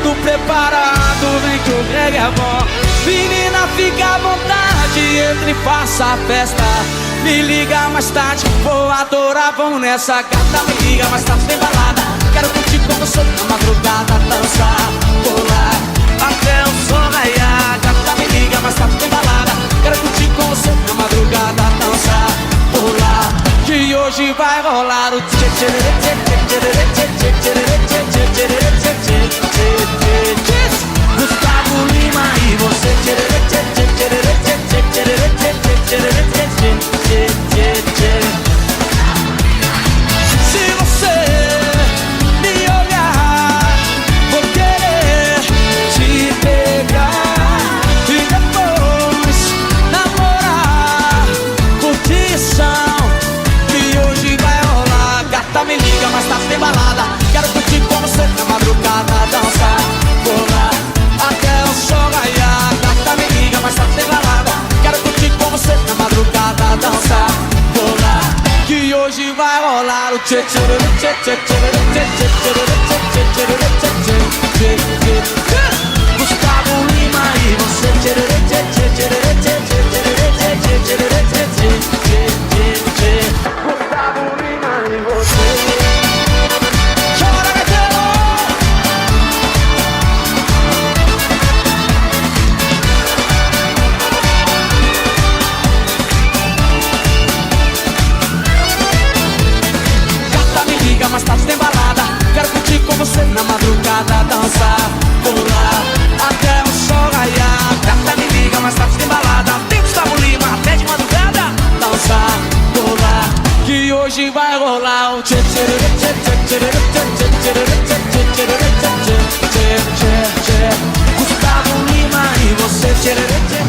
tudo preparado, vem que o reggae é bom. Menina, fica à vontade, entre e faça a festa. Me liga mais tarde, vou adorar, vamos nessa. Gata, me liga mais tarde, tem balada. Quero curtir com você na madrugada, dançar, pular até o sol raiar. Gata, me liga mais tarde, tem balada. Quero curtir com você na madrugada, dançar, pular, que hoje vai rolar o tchê tchê tchê tchê tchê tchê tchê tchê tchê tchê tchê tchê. Gustavo Lima e você tchê tchê tchê tchê tchê tchê tchê tchê tchê tchê tchê. Se você me olhar, vou querer te pegar e depois namorar. Curtição que hoje vai rolar. Gata, me liga, mas tá sem balada. Quero curtir com você na madrugada, dançar, pular até o sol raiar. Gata, me liga, mas tá sem balada. Quero curtir com você na madrugada, dançar, pular, que hoje vai rolar o tchê tchê tchê tchê tchê tchê tchê tchê tchê tchê. Gustavo Lima e você tchê tchê tchê tchê tchê tchê tchê tchê tchê. Gustavo Lima e você. Mais tarde tem balada, quero curtir com você na madrugada, dançar, pular até o sol raiar. Gata, me liga, mais tarde tem balada. Tem Gustavo Lima até de madrugada, dançar, pular, que hoje vai rolar o tchê tchê tchê tchê tchê tchê tchê tchê tchê tchê. Gustavo Lima e você tchê tchê tchê.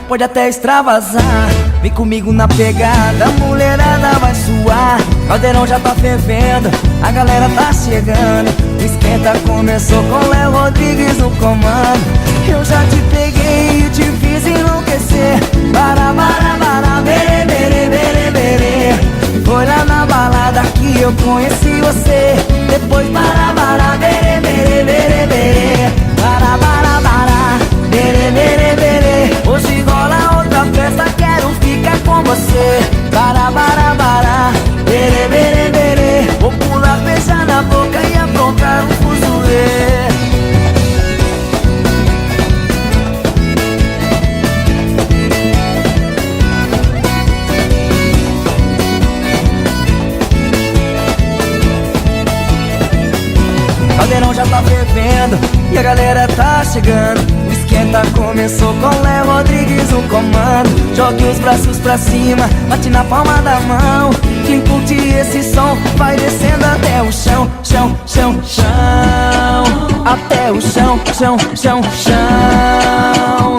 Pode até extravasar, vem comigo na pegada, a mulherada vai suar. Caldeirão já tá fervendo, a galera tá chegando. O esquenta começou com Léo Rodrigues no comando. Eu já te peguei e te fiz enlouquecer. Bara, bara, bara, bere, bere, bere, bere. Foi lá na balada que eu conheci você. Depois bara, bara, bere, bere, bere, bere. Bara, bara, bara, bere, bere, bere. Hoje rola outra festa, quero ficar com você. Bara, bara, bara, bere, bere, bere. Vou pular, beijar na boca e aprontar um fuzuê. Caldeirão já tá fervendo e a galera tá chegando. O esquenta começou com Léo Rodrigues no comando. Jogue os braços pra cima, bate na palma da mão. Quem curte esse som vai descendo até o chão, chão, chão, chão. Até o chão, chão, chão, chão.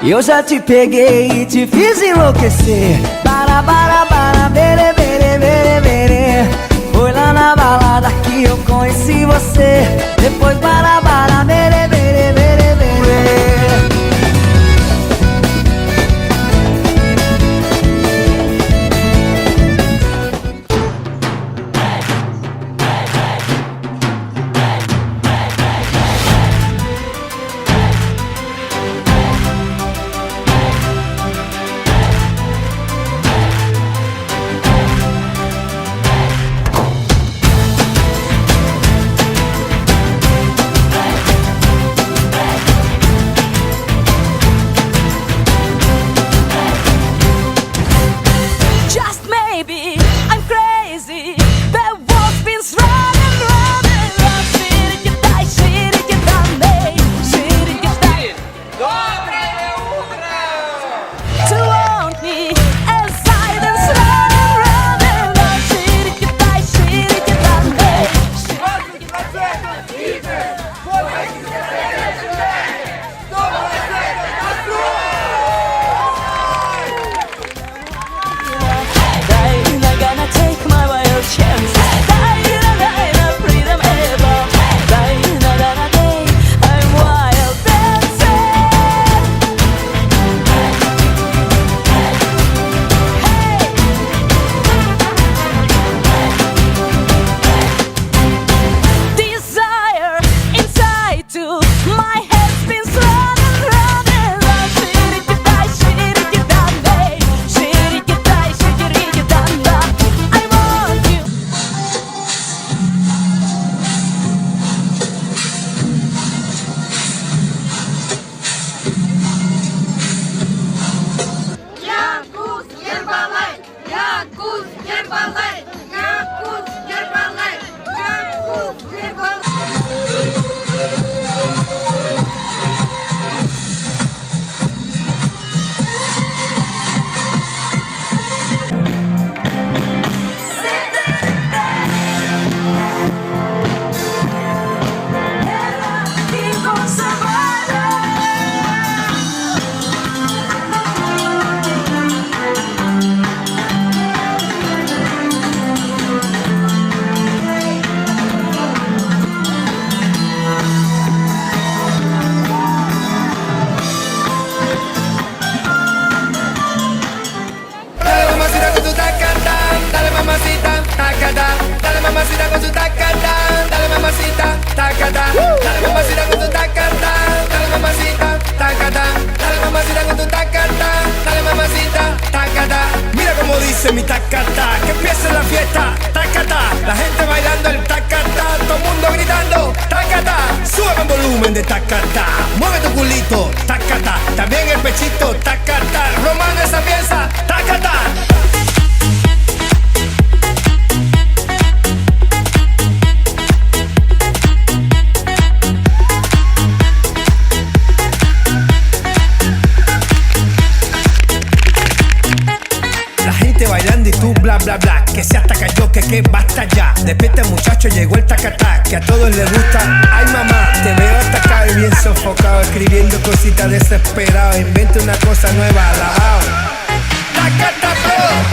Eu já te peguei e te fiz enlouquecer. Bara, bara, bara, bere, bere, bere, bere. Foi lá na balada que eu conheci você. Depois bara, bara, bere, bere, bere, bere. volumen de tacata. Mueve tu culito, tacata. También el pechito, tacata. Romano esa pieza, tacata. Bailando y tú bla bla bla, que se hasta cayó, que basta ya. Despierta muchacho, llegó el tacatá, que a todos les gusta. Ay mamá, te veo atacado y bien sofocado, escribiendo cositas desesperado. Inventa una cosa nueva, alabao. Tacata,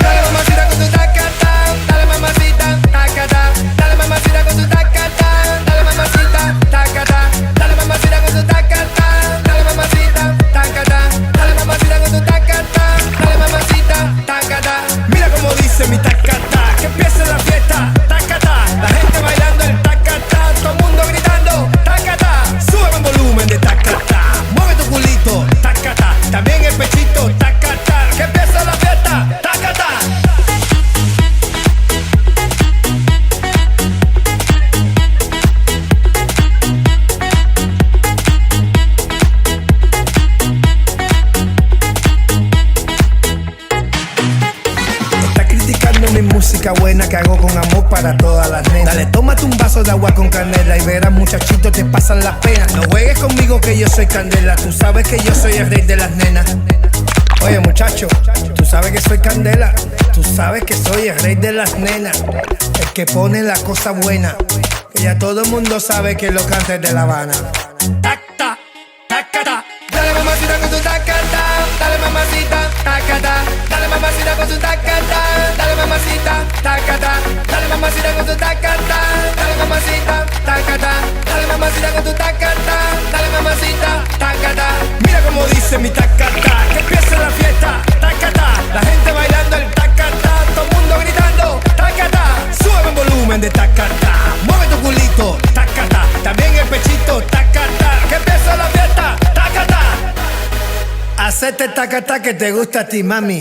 dale mamacita con tu tacata, dale mamacita, tacata, dale mamacita con tu tacata, dale mamacita, tacata, dale mamacita con tu tacata, dale mamacita, tacata, dale mamacita con tu tacata, dale mamacita, tacata. Mira como dice mi tacata, que empiece la fiesta, tacata, la gente bailando el tacata, todo el mundo gritando, tacata, sube el volumen de tacata, mueve tu culito, tacata, también el pechito, tacata, que empiece la fiesta, tacata. Mi música buena que hago con amor para todas las nenas. Dale, tómate un vaso de agua con canela y verás muchachito te pasan las penas. No juegues conmigo que yo soy candela, tú sabes que yo soy el rey de las nenas. Oye muchacho, tú sabes que soy candela, tú sabes que soy el rey de las nenas, el que pone la cosa buena, que ya todo el mundo sabe que lo canta de La Habana. Tacta, tacata, dale mamacita con tu tacata, dale mamacita, tacata, dale mamacita con tu tacata, dale mamacita, tacata, dale mamacita con tu tacata, dale mamacita, tacata, dale mamacita con tu tacata, dale mamacita, tacata. Mira como dice mi tacata, que empiece la fiesta, tacata, la gente bailando el tacata, todo el mundo gritando, tacata, sube el volumen de tacata, mueve tu culito, tacata, también el pechito, tacata, que empiece la fiesta, tacata. Hacete tacata que te gusta a ti, mami.